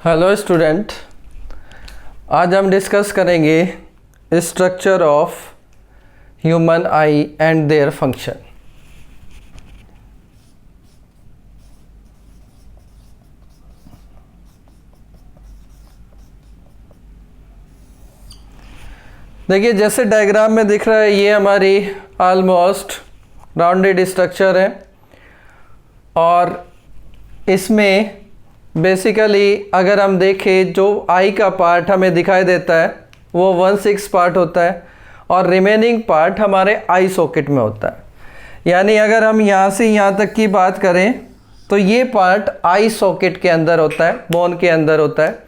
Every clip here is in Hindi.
हेलो स्टूडेंट, आज हम डिस्कस करेंगे structure of human I and their function. देखिए, जैसे डायग्राम में दिख रहा है, ये हमारी ऑलमोस्ट राउंडेड स्ट्रक्चर है और इसमें बेसिकली अगर हम देखें जो आई का पार्ट हमें दिखाई देता है वो 1/6 पार्ट होता है और रिमेनिंग पार्ट हमारे आई सॉकेट में होता है। यानी अगर हम यहाँ से यहाँ तक की बात करें तो ये पार्ट आई सॉकेट के अंदर होता है, बोन के अंदर होता है,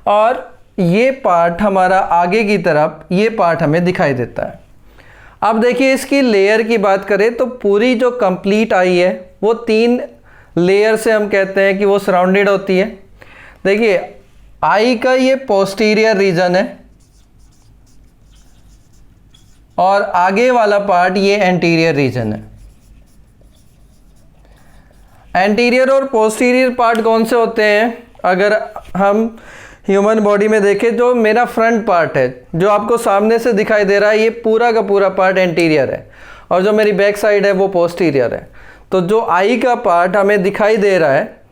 और ये पार्ट हमारा आगे की तरफ ये पार्ट हमें दिखाई देता है। अब देखिए, इसकी लेयर की बात करें तो पूरी जो कंप्लीट आई है वो 3 लेयर से हम कहते हैं कि वो सराउंडेड होती है। देखिए, आई का ये पोस्टीरियर रीजन है और आगे वाला पार्ट ये एंटीरियर रीजन है। एंटीरियर और पोस्टीरियर पार्ट कौन से होते हैं? अगर हम ह्यूमन बॉडी में देखें, जो मेरा फ्रंट पार्ट है जो आपको सामने से दिखाई दे रहा है, ये पूरा का पूरा पार्ट एंटीरियर है और जो मेरी बैक साइड है वो पोस्टीरियर है। तो जो आई का पार्ट हमें दिखाई दे रहा है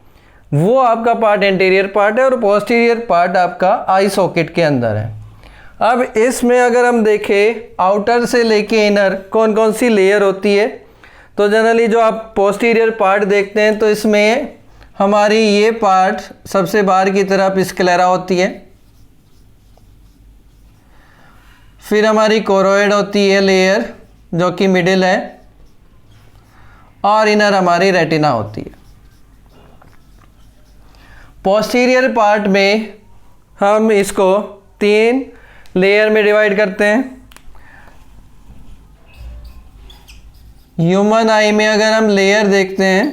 वो आपका पार्ट एंटीरियर पार्ट है और पोस्टीरियर पार्ट आपका आई सॉकेट के अंदर है। अब इसमें अगर हम देखें आउटर से लेके इनर कौन कौन सी लेयर होती है, तो जनरली जो आप पोस्टीरियर पार्ट देखते हैं तो इसमें हमारी ये पार्ट सबसे बाहर की तरफ स्क्लेरा होती है, फिर हमारी कोरोइड होती है लेयर जो कि मिडिल है, और इनर हमारी रेटिना होती है। पोस्टीरियर पार्ट में हम इसको 3 लेयर में डिवाइड करते हैं। ह्यूमन आई में अगर हम लेयर देखते हैं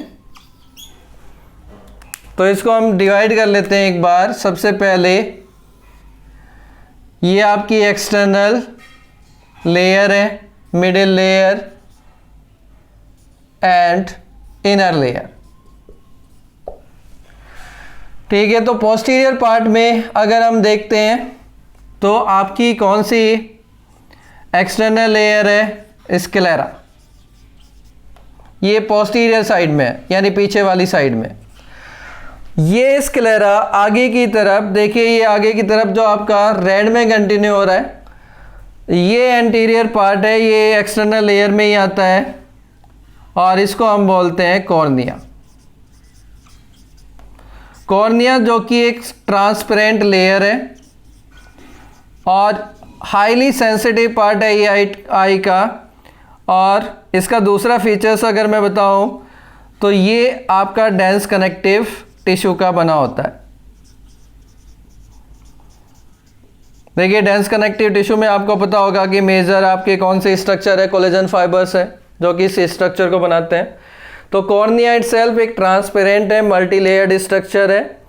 तो इसको हम डिवाइड कर लेते हैं एक बार। सबसे पहले ये आपकी एक्सटर्नल लेयर है, middle layer and inner layer. ठीक है, तो पोस्टीरियर पार्ट में अगर हम देखते हैं तो आपकी कौन सी एक्सटर्नल लेयर है? स्क्लेरा। ये पोस्टीरियर साइड में है, यानी पीछे वाली साइड में। ये स्क्लेरा आगे की तरफ देखिए, ये आगे की तरफ जो आपका रेड में कंटिन्यू हो रहा है, ये एंटीरियर पार्ट है, ये एक्सटर्नल लेयर में ही आता है और इसको हम बोलते हैं कॉर्निया। कॉर्निया जो कि एक ट्रांसपेरेंट लेयर है और हाईली सेंसिटिव पार्ट है ये आई का। और इसका दूसरा फीचर्स अगर मैं बताऊं तो ये आपका डेंस कनेक्टिव टिश्यू का बना होता है। देखिए, डेंस कनेक्टिव टिश्यू में आपको पता होगा कि मेजर आपके कौन से स्ट्रक्चर है? कोलेजन फाइबर्स है जो कि इस स्ट्रक्चर को बनाते हैं। तो कॉर्निया इटसेल्फ एक ट्रांसपेरेंट है, मल्टी लेयर्ड स्ट्रक्चर है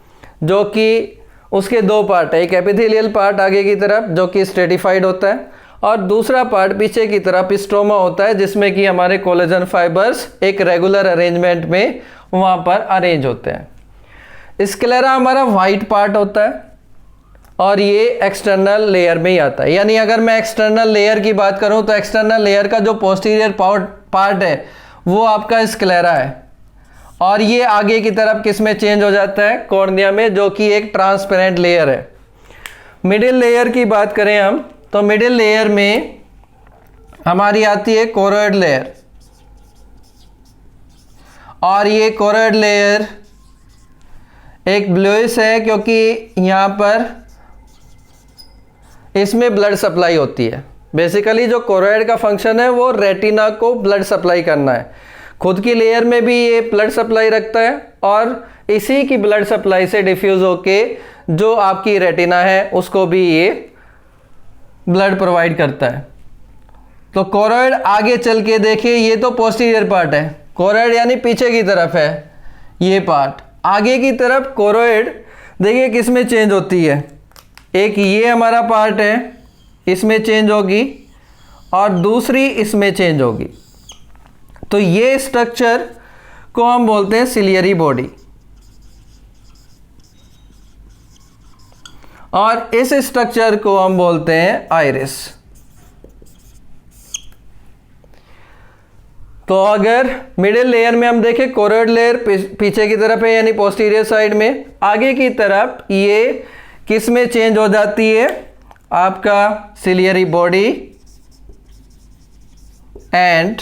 जो कि उसके 2 पार्ट है। एक एपिथेलियल पार्ट आगे की तरफ जो कि स्ट्रेटिफाइड होता है और दूसरा पार्ट पीछे की तरफ स्ट्रोमा होता है जिसमें कि हमारे कोलेजन फाइबर्स एक रेगुलर अरेंजमेंट में वहाँ पर अरेंज होते हैं। स्क्लेरा हमारा वाइट पार्ट होता है और ये एक्सटर्नल लेयर में ही आता है। यानी अगर मैं एक्सटर्नल लेयर की बात करूं तो एक्सटर्नल लेयर का जो पोस्टीरियर पार्ट है वो आपका स्क्लेरा है और ये आगे की तरफ किस में चेंज हो जाता है? कॉर्निया में, जो कि एक ट्रांसपेरेंट लेयर है। मिडिल लेयर की बात करें हम तो मिडिल लेयर में हमारी आती है कोरोइड लेयर और ये कोरोइड लेयर एक ब्लूइश है क्योंकि यहाँ पर इसमें ब्लड सप्लाई होती है। बेसिकली जो कोरोइड का फंक्शन है वो रेटिना को ब्लड सप्लाई करना है। खुद की लेयर में भी ये ब्लड सप्लाई रखता है और इसी की ब्लड सप्लाई से डिफ्यूज होके जो आपकी रेटिना है उसको भी ये ब्लड प्रोवाइड करता है। तो कोरोइड आगे चल के देखिए, ये तो पोस्टीरियर पार्ट है, कोरोइड यानी पीछे की तरफ है ये पार्ट। आगे की तरफ कोरोइड देखिए किस में चेंज होती है? एक ये हमारा पार्ट है, इसमें चेंज होगी और दूसरी इसमें चेंज होगी। तो ये स्ट्रक्चर को हम बोलते हैं सिलियरी बॉडी। और इस स्ट्रक्चर को हम बोलते हैं आइरिस। तो अगर मिडिल लेयर में हम देखें कोरोइड लेयर पीछे की तरफ है यानी पोस्टीरियर साइड में, आगे की तरफ ये किस में चेंज हो जाती है, आपका ciliary body and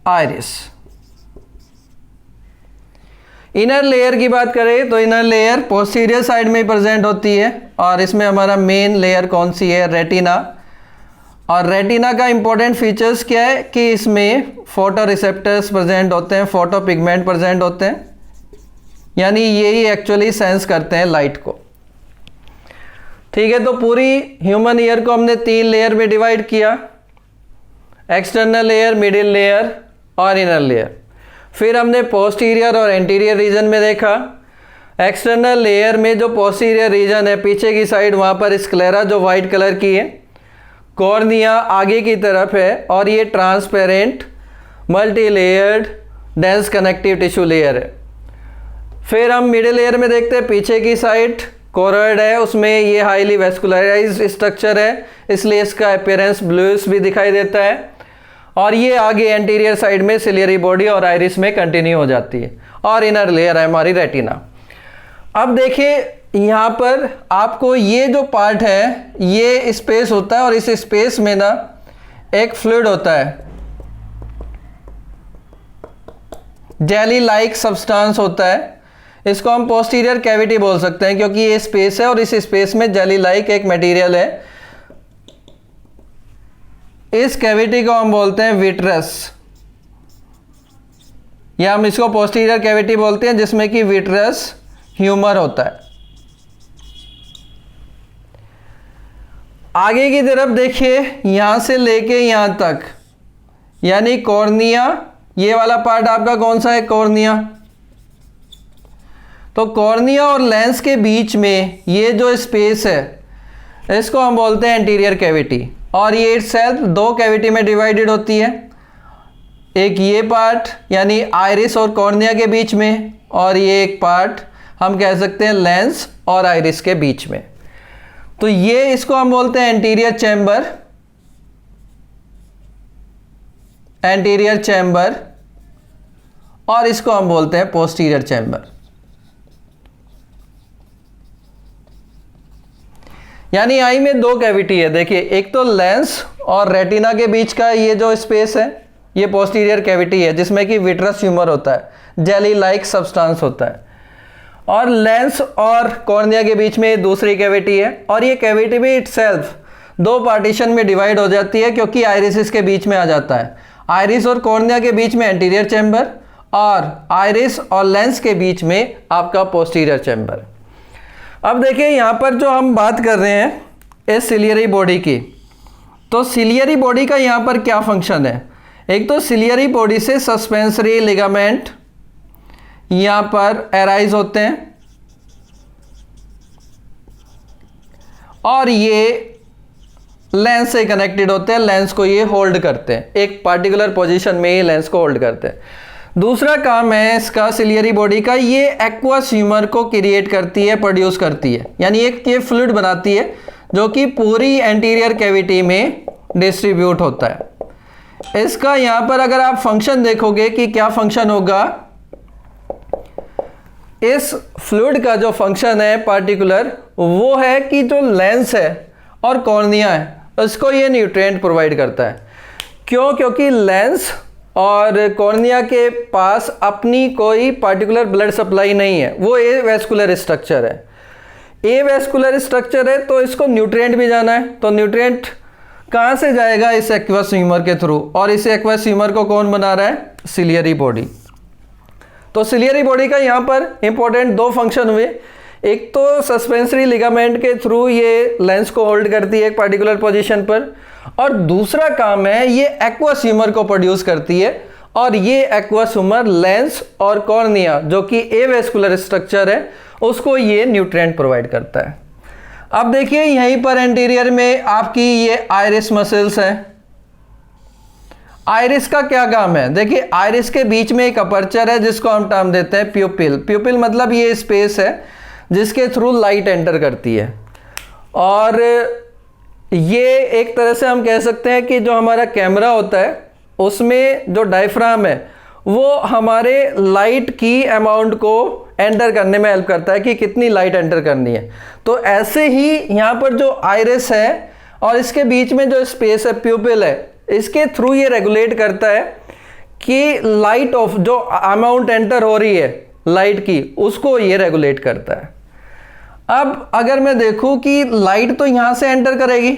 iris. Inner layer की बात करें तो इनर लेयर पोस्टीरियर साइड में प्रेजेंट होती है और इसमें हमारा मेन लेयर कौन सी है, रेटिना। और रेटिना का इंपॉर्टेंट फीचर्स क्या है कि इसमें फोटो रिसेप्टर्स प्रेजेंट होते हैं, फोटो पिगमेंट प्रेजेंट होते हैं, यानी यही एक्चुअली सेंस करते हैं लाइट को। ठीक है, तो पूरी ह्यूमन ईयर को हमने 3 लेयर में डिवाइड किया, एक्सटर्नल लेयर, मिडिल लेयर और इनर लेयर। फिर हमने पोस्टीरियर और एंटीरियर रीजन में देखा। एक्सटर्नल लेयर में जो पोस्टीरियर रीजन है पीछे की साइड, वहाँ पर स्क्लेरा जो वाइट कलर की है, कॉर्निया आगे की तरफ है और ये transparent multi layered dense connective tissue layer है। फिर हम मिडिल लेयर में देखते हैं, पीछे की साइड कोरोइड है, उसमें ये हाईली वेस्कुलराइज्ड स्ट्रक्चर है, इसलिए इसका अपीयरेंस ब्लूइश भी दिखाई देता है। और ये आगे एंटीरियर साइड में सिलियरी बॉडी और आइरिस में कंटिन्यू हो जाती है। और इनर लेयर है हमारी रेटिना। अब देखिए यहाँ पर आपको ये जो पार्ट है ये स्पेस होता है और इस स्पेस में ना एक फ्लूइड होता है, जेली लाइक सब्सटेंस होता है। इसको हम पोस्टीरियर कैविटी बोल सकते हैं क्योंकि ये स्पेस है और इस स्पेस में जेली लाइक एक मटेरियल है। इस कैविटी को हम बोलते हैं विट्रस, या हम इसको पोस्टीरियर कैविटी बोलते हैं, जिसमें कि विट्रस ह्यूमर होता है। आगे की तरफ देखिए, यहां से लेके यहां तक यानी कॉर्निया, ये वाला पार्ट आपका कौन सा है, कॉर्निया। तो कॉर्निया और लेंस के बीच में ये जो स्पेस है इसको हम बोलते हैं एंटीरियर कैविटी। और ये इटसेल्फ 2 कैविटी में डिवाइडेड होती है, एक ये पार्ट यानी आइरिस और कॉर्निया के बीच में, और ये एक पार्ट हम कह सकते हैं लेंस और आइरिस के बीच में। तो ये इसको हम बोलते हैं एंटीरियर चैम्बर, एंटीरियर चैम्बर, और इसको हम बोलते हैं पोस्टीरियर चैम्बर। यानी आई में 2 कैविटी है। देखिए, एक तो लेंस और रेटिना के बीच का ये जो स्पेस है ये पोस्टीरियर कैविटी है, जिसमें कि विट्रस ह्यूमर होता है, जेली लाइक सब्सटेंस होता है। और लेंस और कॉर्निया के बीच में दूसरी कैविटी है, और ये कैविटी भी इटसेल्फ 2 पार्टीशन में डिवाइड हो जाती है क्योंकि आइरिस इसके बीच में आ जाता है। आइरिस और कॉर्निया के बीच में एंटीरियर चैम्बर और आइरिस और लेंस के बीच में आपका पोस्टीरियर चैम्बर। अब देखिए यहाँ पर जो हम बात कर रहे हैं इस सिलियरी बॉडी की, तो सिलियरी बॉडी का यहाँ पर क्या फंक्शन है। एक तो सिलियरी बॉडी से सस्पेंसरी लिगामेंट यहाँ पर एराइज होते हैं और ये लेंस से कनेक्टेड होते हैं, लेंस को ये होल्ड करते हैं, एक पार्टिकुलर पोजीशन में ये लेंस को होल्ड करते हैं। दूसरा काम है इसका सिलियरी बॉडी का, ये एक्वस ह्यूमर को क्रिएट करती है, प्रोड्यूस करती है, यानी एक ये फ्लूइड बनाती है जो कि पूरी एंटीरियर कैविटी में डिस्ट्रीब्यूट होता है। इसका यहाँ पर अगर आप फंक्शन देखोगे कि क्या फंक्शन होगा, इस फ्लूइड का जो फंक्शन है पार्टिकुलर वो है कि जो लेंस है और कॉर्निया है उसको ये न्यूट्रिएंट प्रोवाइड करता है। क्यों? क्योंकि लेंस और कॉर्निया के पास अपनी कोई पार्टिकुलर ब्लड सप्लाई नहीं है, वो ए वेस्कुलर स्ट्रक्चर है। ए वेस्कुलर स्ट्रक्चर है तो इसको न्यूट्रिएंट भी जाना है, तो न्यूट्रिएंट कहाँ से जाएगा? इस एक्वस ह्यूमर के थ्रू, और इस एक्वस ह्यूमर को कौन बना रहा है? Ciliary body. तो सिलियरी बॉडी का यहाँ पर इंपॉर्टेंट 2 फंक्शन हुए, एक तो सस्पेंसरी लिगामेंट के थ्रू ये लेंस को होल्ड करती है एक पार्टिकुलर पोजीशन पर, और दूसरा काम है ये एक्वस ह्यूमर को प्रोड्यूस करती है, और ये एक्वस ह्यूमर लेंस और कॉर्निया जो कि एवेस्कुलर स्ट्रक्चर है उसको ये न्यूट्रिएंट प्रोवाइड करता है। अब देखिए यहीं पर एंटीरियर में आपकी ये आइरिस मसल्स है, आइरिस का क्या काम है? देखिए आइरिस के बीच में एक अपर्चर है जिसको हम टर्म देते हैं प्यूपिल। प्यूपिल मतलब ये स्पेस है जिसके थ्रू लाइट एंटर करती है। और ये एक तरह से हम कह सकते हैं कि जो हमारा कैमरा होता है उसमें जो डायफ्राम है वो हमारे लाइट की अमाउंट को एंटर करने में हेल्प करता है कि कितनी लाइट एंटर करनी है। तो ऐसे ही यहाँ पर जो आइरिस है और इसके बीच में जो स्पेस है प्यूपिल है, इसके थ्रू ये रेगुलेट करता है कि लाइट ऑफ जो अमाउंट एंटर हो रही है लाइट की, उसको ये रेगुलेट करता है। अब अगर मैं देखूं कि लाइट तो यहाँ से एंटर करेगी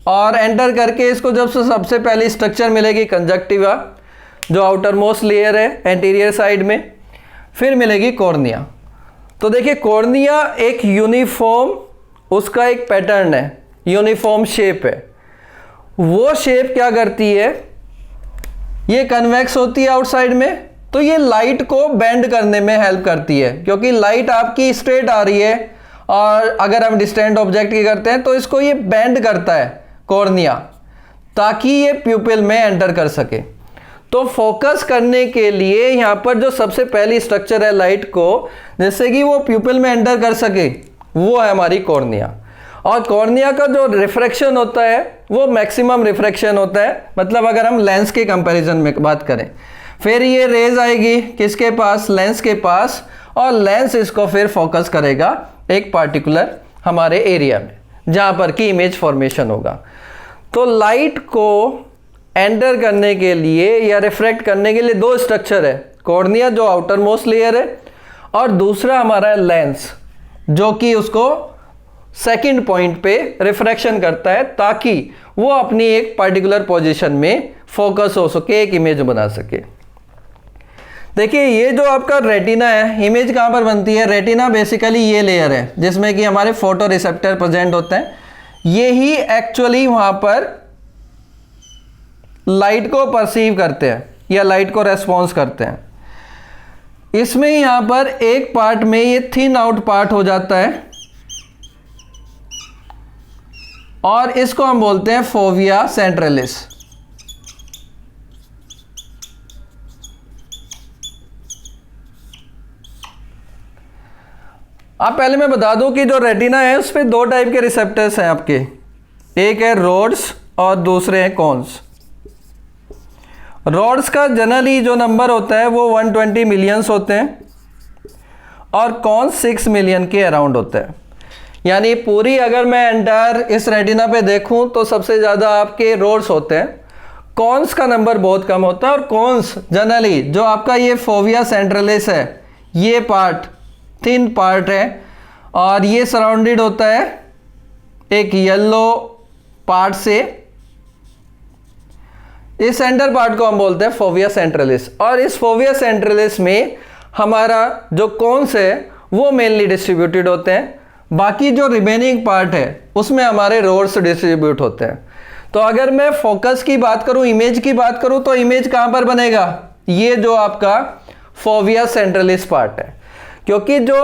और एंटर करके इसको जब सबसे पहली स्ट्रक्चर मिलेगी कंजक्टिवा, जो आउटर मोस्ट लेयर है एंटीरियर साइड में, फिर मिलेगी कॉर्निया। तो देखिए कॉर्निया एक यूनिफॉर्म, उसका एक पैटर्न है, यूनिफॉर्म शेप है। वो शेप क्या करती है, ये कन्वेक्स होती है आउटसाइड में, तो ये लाइट को बेंड करने में हेल्प करती है, क्योंकि लाइट आपकी स्ट्रेट आ रही है और अगर हम डिस्टेंट ऑब्जेक्ट की करते हैं तो इसको ये बेंड करता है कॉर्निया, ताकि ये प्यूपिल में एंटर कर सके। तो फोकस करने के लिए यहाँ पर जो सबसे पहली स्ट्रक्चर है लाइट को, जैसे कि वो प्यूपिल में एंटर कर सके, वो है हमारी कॉर्निया। और कॉर्निया का जो रिफ्रैक्शन होता है वो मैक्सिमम रिफ्रैक्शन होता है, मतलब अगर हम लेंस के कंपैरिजन में बात करें, फिर ये रेज आएगी किसके पास, लेंस के पास, और लेंस इसको फिर फोकस करेगा एक पार्टिकुलर हमारे एरिया में जहाँ पर की इमेज फॉर्मेशन होगा। तो लाइट को एंटर करने के लिए या रिफ्रैक्ट करने के लिए दो स्ट्रक्चर है, कॉर्निया जो आउटर मोस्ट लेयर है और दूसरा हमारा लेंस जो कि उसको सेकंड पॉइंट पे रिफ्रैक्शन करता है, ताकि वो अपनी एक पर्टिकुलर पोजीशन में फोकस हो सके, एक इमेज बना सके। देखिए ये जो आपका रेटिना है, इमेज कहाँ पर बनती है, रेटिना बेसिकली ये लेयर है जिसमें कि हमारे फोटो रिसेप्टर प्रेजेंट होते हैं, ये ही एक्चुअली वहाँ पर लाइट को परसीव करते हैं या लाइट को रेस्पॉन्स करते हैं। इसमें यहाँ पर एक पार्ट में ये थिन आउट पार्ट हो जाता है और इसको हम बोलते हैं फोविया सेंट्रलिस। अब पहले मैं बता दूं कि जो रेटिना है उस पर दो टाइप के रिसेप्टर्स हैं आपके, एक है रोड्स और दूसरे हैं कॉन्स। रोड्स का जनरली जो नंबर होता है वो 120 मिलियंस होते हैं और कॉन्स 6 मिलियन के अराउंड होता है। यानी पूरी अगर मैं एंटायर इस रेटिना पे देखूं तो सबसे ज़्यादा आपके रोड्स होते हैं, कॉन्स का नंबर बहुत कम होता है। और कॉन्स जनरली जो आपका ये फोविया सेंट्रलिस है, ये पार्ट थिन पार्ट है और ये सराउंडेड होता है एक येलो पार्ट से। इस सेंटर पार्ट को हम बोलते हैं फोविया सेंट्रलिस, और इस फोविया सेंट्रलिस में हमारा जो कॉन्स है वो मेनली डिस्ट्रीब्यूटेड होते हैं, बाकी जो रिमेनिंग पार्ट है उसमें हमारे रोड्स डिस्ट्रीब्यूट होते हैं। तो अगर मैं फोकस की बात करूं, इमेज की बात करूं, तो इमेज कहां पर बनेगा, ये जो आपका फोविया सेंट्रलिस पार्ट है, क्योंकि जो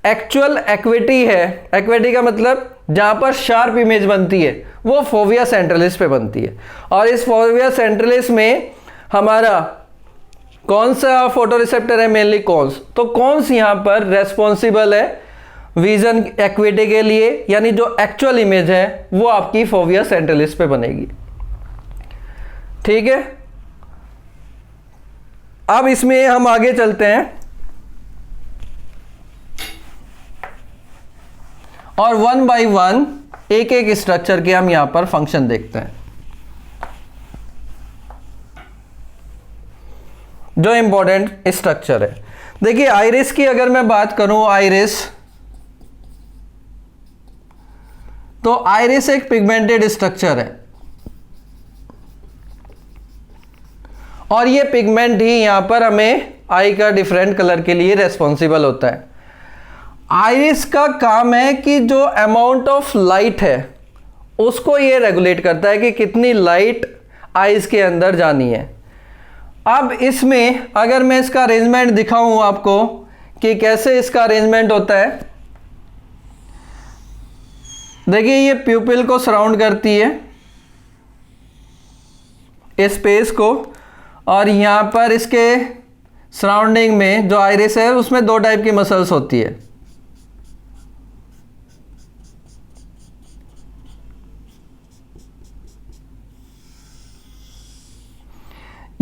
एक्चुअल एक्विटी है, एक्विटी का मतलब जहां पर शार्प इमेज बनती है, वो फोविया सेंट्रलिस पे बनती है। और इस फोविया सेंट्रलिस में हमारा कौन सा फोटो रिसेप्टर है, मेनली कॉन्स। तो कॉन्स यहां पर रेस्पॉन्सिबल है विजन एक्विटी के लिए, यानी जो एक्चुअल इमेज है वो आपकी फोविया सेंट्रलिस पे बनेगी। ठीक है, अब इसमें हम आगे चलते हैं और वन बाय वन एक एक स्ट्रक्चर के हम यहां पर फंक्शन देखते हैं जो इंपॉर्टेंट स्ट्रक्चर है। देखिए आइरिस की अगर मैं बात करूं, आइरिस, तो आइरिस एक पिगमेंटेड स्ट्रक्चर है और ये पिगमेंट ही यहां पर हमें आई का डिफरेंट कलर के लिए रेस्पॉन्सिबल होता है। आइरिस का काम है कि जो अमाउंट ऑफ लाइट है उसको ये रेगुलेट करता है कि कितनी लाइट आइज के अंदर जानी है। अब इसमें अगर मैं इसका अरेंजमेंट दिखाऊं आपको कि कैसे इसका अरेंजमेंट होता है, देखिए ये प्यूपिल को सराउंड करती है, स्पेस को, और यहाँ पर इसके सराउंडिंग में जो आइरिस है उसमें दो टाइप की मसल्स होती है।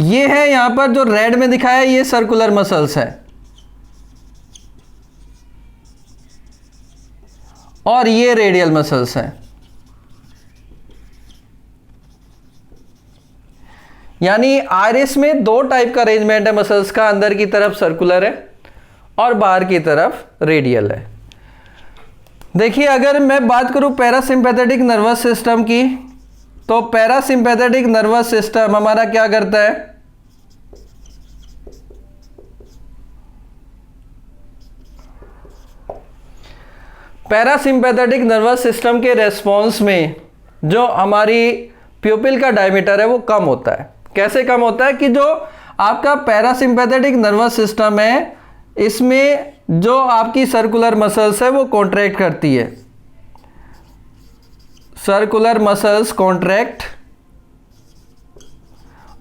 ये है यहाँ पर जो रेड में दिखाया है, ये सर्कुलर मसल्स है, और ये रेडियल मसल्स हैं। यानी आइरिस में दो टाइप का अरेंजमेंट है मसल्स का, अंदर की तरफ सर्कुलर है और बाहर की तरफ रेडियल है। देखिए अगर मैं बात करूं पैरासिम्पैथेटिक नर्वस सिस्टम की, तो पैरासिम्पैथेटिक नर्वस सिस्टम हमारा क्या करता है, पैरासिम्पैथेटिक नर्वस सिस्टम के रेस्पॉन्स में जो हमारी प्यूपिल का डायमीटर है वो कम होता है। कैसे कम होता है कि जो आपका पैरासिम्पैथेटिक नर्वस सिस्टम है इसमें जो आपकी सर्कुलर मसल्स है वो कॉन्ट्रैक्ट करती है, सर्कुलर मसल्स कॉन्ट्रैक्ट,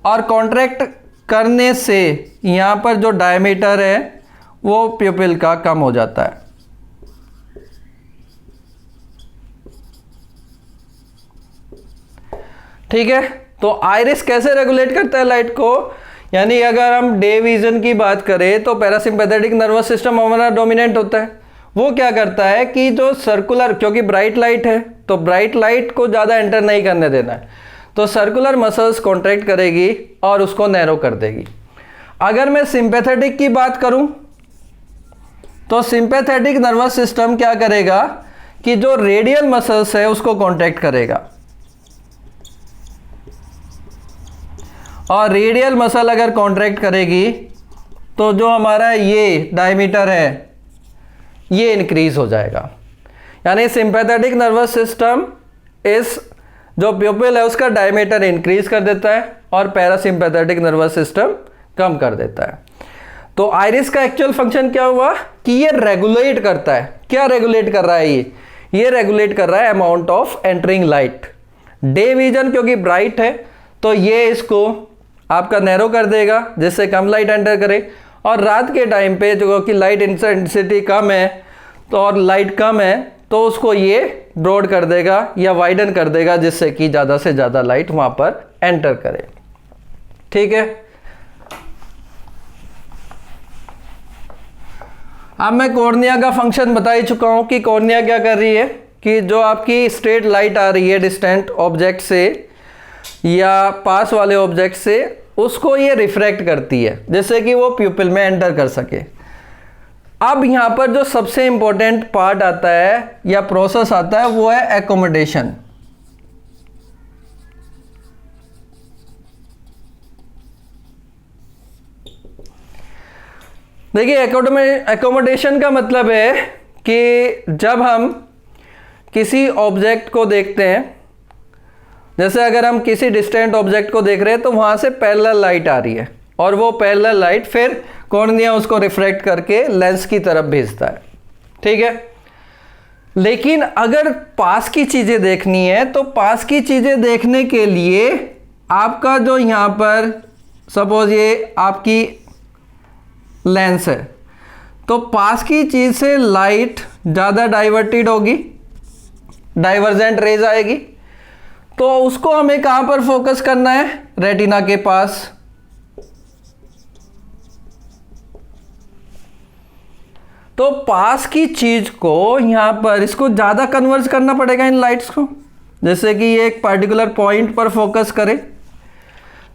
और कॉन्ट्रैक्ट करने से यहाँ पर जो डायमीटर है वो प्यूपिल का कम हो जाता है। ठीक है, तो आइरिस कैसे रेगुलेट करता है लाइट को, यानी अगर हम डे विजन की बात करें तो पैरासिम्पैथेटिक नर्वस सिस्टम हमारा डोमिनेंट होता है। वो क्या करता है कि जो सर्कुलर, क्योंकि ब्राइट लाइट है तो ब्राइट लाइट को ज़्यादा एंटर नहीं करने देना है, तो सर्कुलर मसल्स कॉन्ट्रैक्ट करेगी और उसको नैरो कर देगी। अगर मैं सिंपैथेटिक की बात करूं तो सिंपैथेटिक नर्वस सिस्टम क्या करेगा कि जो रेडियल मसल्स है उसको कॉन्ट्रैक्ट करेगा, और रेडियल मसल अगर कॉन्ट्रैक्ट करेगी तो जो हमारा ये डायमीटर है ये इंक्रीज हो जाएगा। यानी सिंपैथेटिक नर्वस सिस्टम इस जो प्यूपिल है उसका डायमीटर इंक्रीज कर देता है और पैरासिम्पैथेटिक नर्वस सिस्टम कम कर देता है। तो आइरिस का एक्चुअल फंक्शन क्या हुआ कि ये रेगुलेट करता है। क्या रेगुलेट कर रहा है ये रेगुलेट कर रहा है amount of entering light. Day vision क्योंकि ब्राइट है तो ये इसको आपका नैरो कर देगा जिससे कम लाइट एंटर करे, और रात के टाइम पे जो कि लाइट इंटेंसिटी कम है तो और लाइट कम है तो उसको ये ब्रॉड कर देगा या वाइडन कर देगा जिससे कि ज़्यादा से ज़्यादा लाइट वहाँ पर एंटर करे। ठीक है, अब मैं कॉर्निया का फंक्शन बता ही चुका हूँ कि कॉर्निया क्या कर रही है कि जो आपकी स्ट्रेट लाइट आ रही है डिस्टेंट ऑब्जेक्ट से या पास वाले ऑब्जेक्ट से, उसको ये रिफ्रैक्ट करती है जैसे कि वो प्यूपिल में एंटर कर सके। अब यहाँ पर जो सबसे इंपॉर्टेंट पार्ट आता है या प्रोसेस आता है वो है एकोमोडेशन। देखिए एकोमोडेशन का मतलब है कि जब हम किसी ऑब्जेक्ट को देखते हैं, जैसे अगर हम किसी डिस्टेंट ऑब्जेक्ट को देख रहे हैं तो वहाँ से पैरेलल लाइट आ रही है और वो पैरेलल लाइट फिर कॉर्निया उसको रिफ्रैक्ट करके लेंस की तरफ भेजता है। ठीक है, लेकिन अगर पास की चीज़ें देखनी है तो पास की चीज़ें देखने के लिए आपका जो यहाँ पर सपोज ये आपकी लेंस है तो पास की चीज़ से लाइट ज़्यादा डाइवर्टेड होगी, डाइवर्जेंट रेज आएगी, तो उसको हमें कहाँ पर फोकस करना है, रेटिना के पास। तो पास की चीज को यहां पर इसको ज्यादा कन्वर्ज करना पड़ेगा इन लाइट्स को, जैसे कि ये एक पर्टिकुलर पॉइंट पर फोकस करे।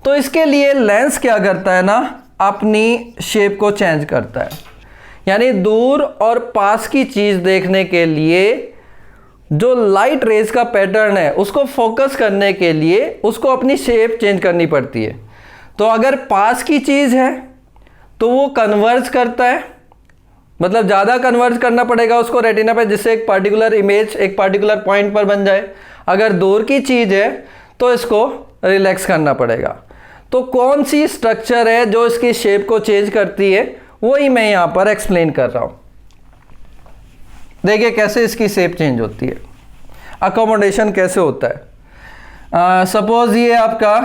तो इसके लिए लेंस क्या करता है ना, अपनी शेप को चेंज करता है। यानी दूर और पास की चीज देखने के लिए जो लाइट रेज का पैटर्न है उसको फोकस करने के लिए उसको अपनी शेप चेंज करनी पड़ती है। तो अगर पास की चीज़ है तो वो कन्वर्ज करता है, मतलब ज़्यादा कन्वर्ज करना पड़ेगा उसको रेटिना पे जिससे एक पर्टिकुलर इमेज एक पर्टिकुलर पॉइंट पर बन जाए। अगर दूर की चीज़ है तो इसको रिलैक्स करना पड़ेगा। तो कौन सी स्ट्रक्चर है जो इसकी शेप को चेंज करती है वही मैं यहाँ पर एक्सप्लेन कर रहा हूँ। देखिए कैसे इसकी शेप चेंज होती है, अकोमोडेशन कैसे होता है। सपोज ये आपका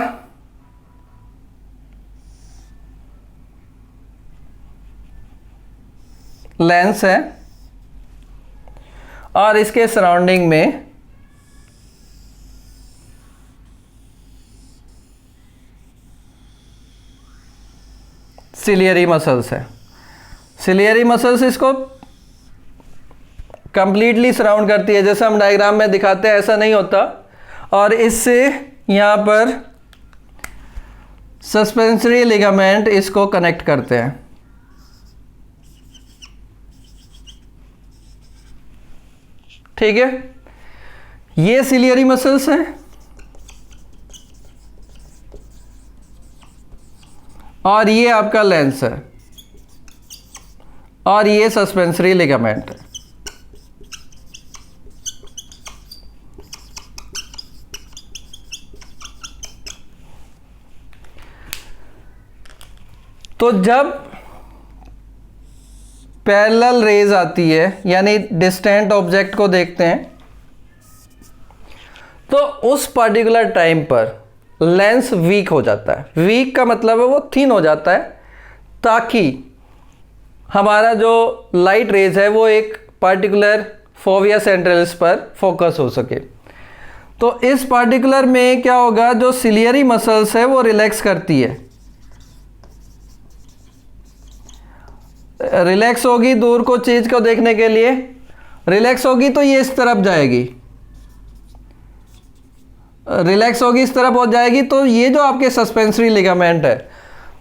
लेंस है और इसके सराउंडिंग में सिलियरी मसल्स है। सिलियरी मसल्स इसको कंप्लीटली सराउंड करती है, जैसे हम डायग्राम में दिखाते हैं ऐसा नहीं होता, और इससे यहाँ पर सस्पेंसरी लिगामेंट इसको कनेक्ट करते हैं। ठीक है, ये सिलियरी मसल्स हैं और ये आपका लेंस है और ये सस्पेंसरी लिगामेंट है। तो जब पैरेलल रेज आती है यानी डिस्टेंट ऑब्जेक्ट को देखते हैं, तो उस पर्टिकुलर टाइम पर लेंस वीक हो जाता है। वीक का मतलब है वो थिन हो जाता है, ताकि हमारा जो लाइट रेज है वो एक पर्टिकुलर फोविया सेंट्रल्स पर फोकस हो सके। तो इस पर्टिकुलर में क्या होगा, जो सिलियरी मसल्स है वो रिलैक्स करती है, रिलैक्स होगी दूर को चीज को देखने के लिए, रिलैक्स होगी तो ये इस तरफ जाएगी, रिलैक्स होगी इस तरफ हो जाएगी, तो ये जो आपके सस्पेंसरी लिगामेंट है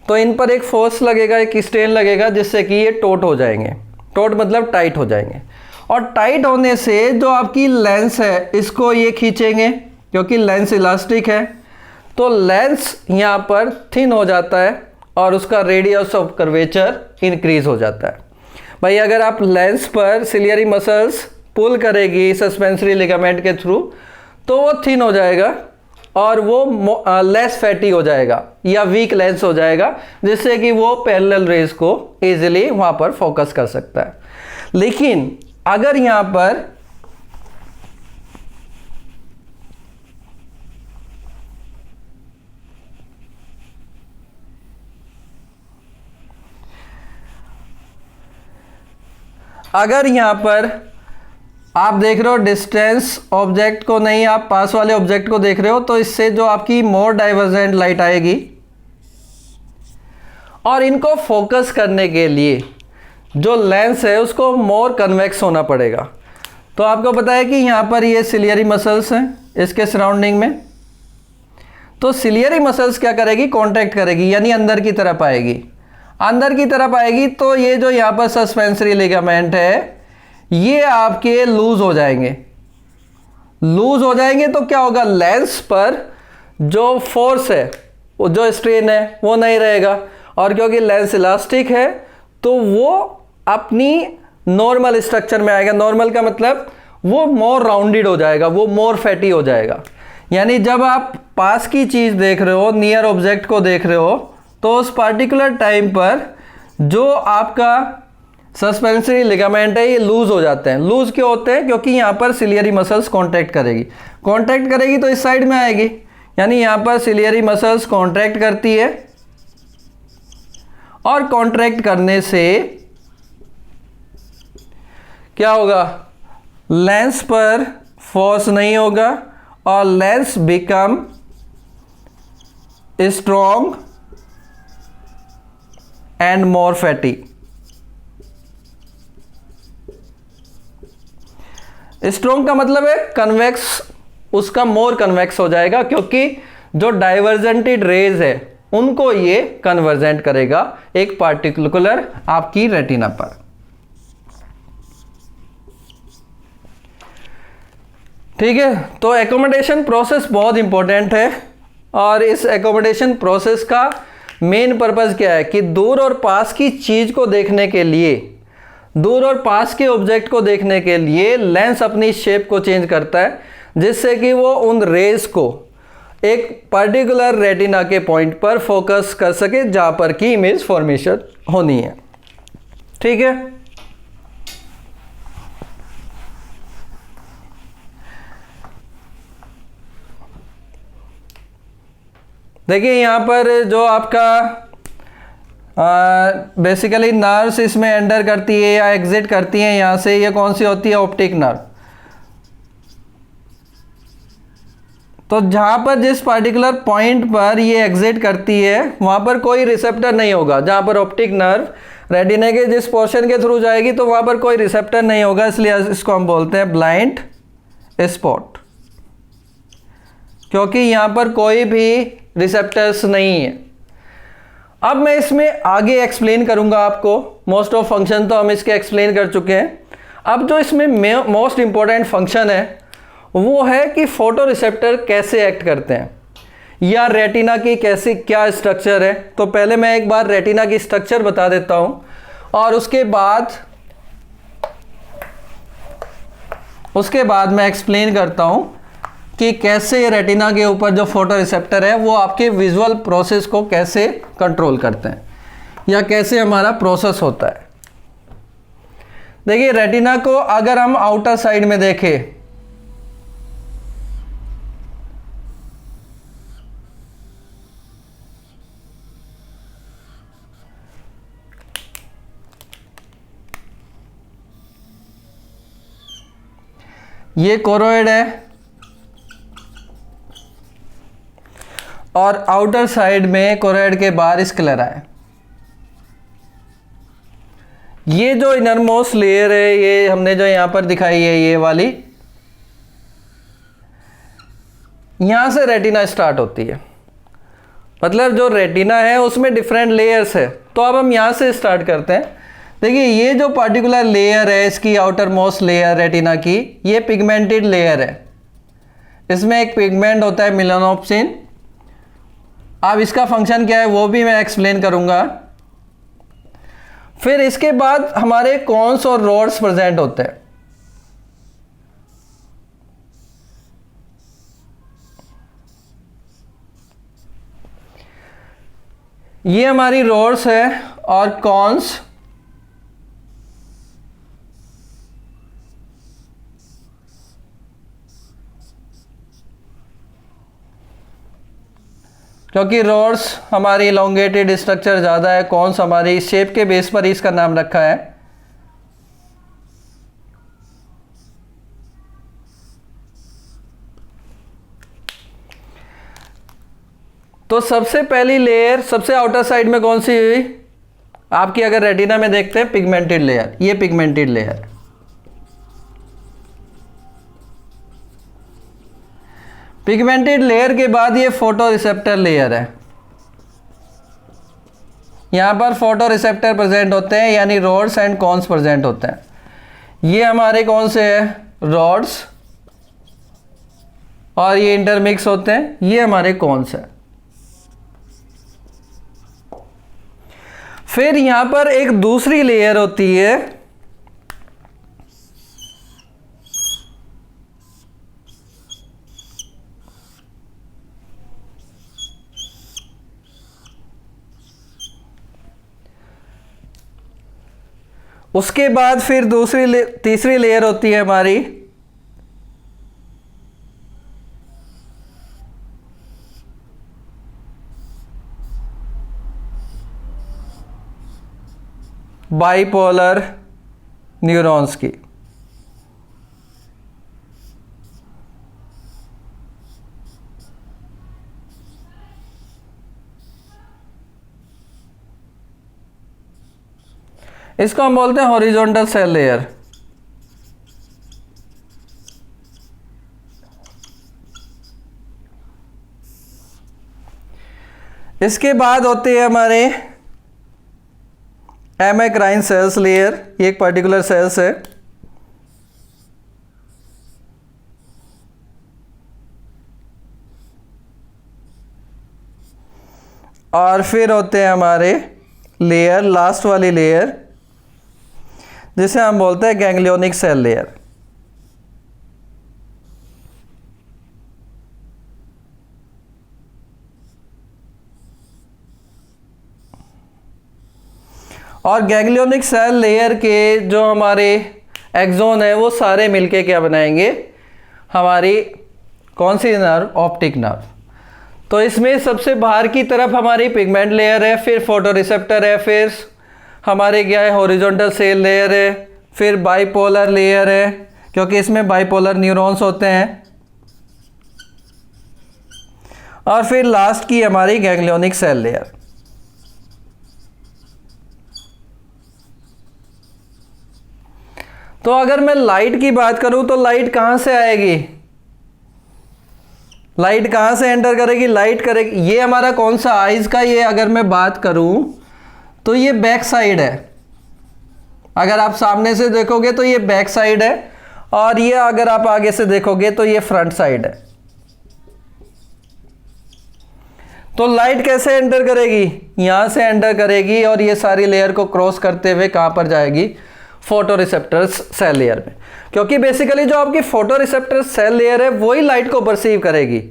तो इन पर एक फोर्स लगेगा, एक स्ट्रेन लगेगा, जिससे कि ये टोट हो जाएंगे। टोट मतलब टाइट हो जाएंगे, और टाइट होने से जो आपकी लेंस है इसको ये खींचेंगे, क्योंकि लेंस इलास्टिक है, तो लेंस यहाँ पर थिन हो जाता है और उसका रेडियस ऑफ कर्वेचर इंक्रीज हो जाता है। भाई अगर आप लेंस पर सिलियरी मसल्स पुल करेगी सस्पेंसरी लिगामेंट के थ्रू, तो वो थिन हो जाएगा और वो लेस फैटी हो जाएगा या वीक लेंस हो जाएगा, जिससे कि वो पैरेलल रेज को इजीली वहाँ पर फोकस कर सकता है। लेकिन अगर यहाँ पर आप देख रहे हो डिस्टेंस ऑब्जेक्ट को नहीं, आप पास वाले ऑब्जेक्ट को देख रहे हो, तो इससे जो आपकी मोर डाइवर्जेंट लाइट आएगी, और इनको फोकस करने के लिए जो लेंस है उसको मोर कन्वेक्स होना पड़ेगा। तो आपको पता है कि यहाँ पर ये सिलियरी मसल्स हैं इसके सराउंडिंग में, तो सिलियरी मसल्स क्या करेगी, कॉन्ट्रैक्ट करेगी, यानी अंदर की तरफ आएगी। अंदर की तरफ आएगी तो ये जो यहाँ पर सस्पेंसरी लिगामेंट है ये आपके लूज हो जाएंगे। लूज हो जाएंगे तो क्या होगा, लेंस पर जो फोर्स है, वो जो स्ट्रेन है वो नहीं रहेगा, और क्योंकि लेंस इलास्टिक है तो वो अपनी नॉर्मल स्ट्रक्चर में आएगा। नॉर्मल का मतलब वो मोर राउंडेड हो जाएगा, वो मोर फैटी हो जाएगा। यानी जब आप पास की चीज़ देख रहे हो, नियर ऑब्जेक्ट को देख रहे हो, तो उस पार्टिकुलर टाइम पर जो आपका सस्पेंसरी लिगामेंट है ये लूज हो जाते हैं। लूज क्यों होते हैं, क्योंकि यहाँ पर सिलियरी मसल्स कॉन्ट्रैक्ट करेगी। कॉन्ट्रैक्ट करेगी तो इस साइड में आएगी, यानी यहाँ पर सिलियरी मसल्स कॉन्ट्रैक्ट करती है, और कॉन्ट्रैक्ट करने से क्या होगा, लेंस पर फोर्स नहीं होगा और lens become strong and more fatty. Strong का मतलब है कन्वेक्स, उसका मोर कन्वेक्स हो जाएगा, क्योंकि जो डाइवर्जेंटेड रेज है उनको ये कन्वर्जेंट करेगा एक पार्टिकुलर आपकी रेटिना पर। ठीक है, तो एकोमोडेशन प्रोसेस बहुत इंपॉर्टेंट है, और इस एकोमोडेशन प्रोसेस का मेन पर्पस क्या है कि दूर और पास की चीज को देखने के लिए, दूर और पास के ऑब्जेक्ट को देखने के लिए लेंस अपनी शेप को चेंज करता है, जिससे कि वो उन रेज को एक पर्टिकुलर रेटिना के पॉइंट पर फोकस कर सके जहां पर की इमेज फॉर्मेशन होनी है। ठीक है, देखिए यहाँ पर जो आपका बेसिकली नर्व्स इसमें एंटर करती है या एग्जिट करती हैं यहाँ से। ये कौन सी होती है? Optic nerve. तो जहाँ पर जिस पार्टिकुलर पॉइंट पर ये एग्जिट करती है वहाँ पर कोई रिसेप्टर नहीं होगा। जहाँ पर ऑप्टिक नर्व रेटिना के जिस पोर्शन के थ्रू जाएगी तो वहाँ पर कोई रिसेप्टर नहीं होगा, इसलिए इसको हम बोलते हैं ब्लाइंड स्पॉट, क्योंकि यहाँ पर कोई भी रिसेप्टर्स नहीं है। अब मैं इसमें आगे एक्सप्लेन करूँगा आपको। मोस्ट ऑफ फंक्शन तो हम इसके एक्सप्लेन कर चुके हैं। अब जो इसमें मोस्ट इम्पॉर्टेंट फंक्शन है वो है कि फोटो रिसेप्टर कैसे एक्ट करते हैं या रेटिना की कैसी क्या स्ट्रक्चर है। तो पहले मैं एक बार रेटिना की स्ट्रक्चर बता देता हूँ और उसके बाद मैं एक्सप्लेन करता हूँ कि कैसे रेटिना के ऊपर जो फोटो रिसेप्टर है वो आपके विजुअल प्रोसेस को कैसे कंट्रोल करते हैं या कैसे हमारा प्रोसेस होता है। देखिए, रेटिना को अगर हम आउटर साइड में देखें, ये कोरोइड है और आउटर साइड में कोरोइड के बाहर स्क्लेरा है। ये जो इनरमोस्ट लेयर है, ये हमने जो यहां पर दिखाई है ये वाली, यहां से रेटिना स्टार्ट होती है। मतलब जो रेटिना है उसमें डिफरेंट लेयर्स है। तो अब हम यहां से स्टार्ट करते हैं। देखिए, ये जो पर्टिकुलर लेयर है, इसकी आउटर मोस्ट लेयर रेटिना की, ये पिगमेंटेड लेयर है। इसमें एक पिगमेंट होता है मेलानोप्सिन। अब इसका फंक्शन क्या है वो भी मैं एक्सप्लेन करूंगा। फिर इसके बाद हमारे कॉन्स और रोड्स प्रेजेंट होते हैं। ये हमारी रोड्स है और कॉन्स। क्योंकि रोड्स हमारी इलोंगेटेड स्ट्रक्चर ज़्यादा है, कॉन्स हमारी शेप के बेस पर ही इसका नाम रखा है। तो सबसे पहली लेयर सबसे आउटर साइड में कौन सी हुई आपकी? अगर रेटिना में देखते हैं, पिगमेंटेड लेयर। ये पिगमेंटेड लेयर। पिगमेंटेड लेयर के बाद ये फोटो रिसेप्टर लेयर है। यहां पर फोटो रिसेप्टर प्रेजेंट होते हैं, यानी रोड्स एंड कॉन्स प्रेजेंट होते हैं। ये हमारे कौन से है? रोड्स, और ये इंटरमिक्स होते हैं। ये हमारे कॉन्स है। फिर यहां पर एक दूसरी लेयर होती है, उसके बाद फिर तीसरी लेयर होती है हमारी बाइपोलर न्यूरॉन्स की। इसको हम बोलते हैं हॉरिजॉन्टल सेल लेयर। इसके बाद होते हैं हमारे एमेक्राइन सेल्स लेयर। ये एक पर्टिकुलर सेल्स है। और फिर होते हैं हमारे लेयर, लास्ट वाली लेयर जिसे हम बोलते हैं गैंग्लियोनिक सेल लेयर। और गैंग्लियोनिक सेल लेयर के जो हमारे एक्सोन है वो सारे मिलके क्या बनाएंगे? हमारी कौन सी नर्व? Optic nerve. तो इसमें सबसे बाहर की तरफ हमारी पिगमेंट लेयर है, फिर फोटो रिसेप्टर है, फिर हमारे क्या है हॉरिजॉन्टल सेल लेयर है, फिर बाइपोलर लेयर है क्योंकि इसमें बाइपोलर न्यूरॉन्स होते हैं, और फिर लास्ट की हमारी गैंग्लियोनिक सेल लेयर। तो अगर मैं लाइट की बात करूं तो लाइट कहां से आएगी, लाइट कहां से एंटर करेगी, लाइट करेगी, ये हमारा कौन सा आइज का, ये अगर मैं बात करूं तो ये बैक साइड है। अगर आप सामने से देखोगे तो ये बैक साइड है, और ये अगर आप आगे से देखोगे तो ये फ्रंट साइड है। तो लाइट कैसे एंटर करेगी, यहां से एंटर करेगी और ये सारी लेयर को क्रॉस करते हुए कहां पर जाएगी, फोटो रिसेप्टर्स सेल लेयर में, क्योंकि बेसिकली जो आपकी फोटो रिसेप्टर सेल लेयर है वही लाइट को परसीव करेगी,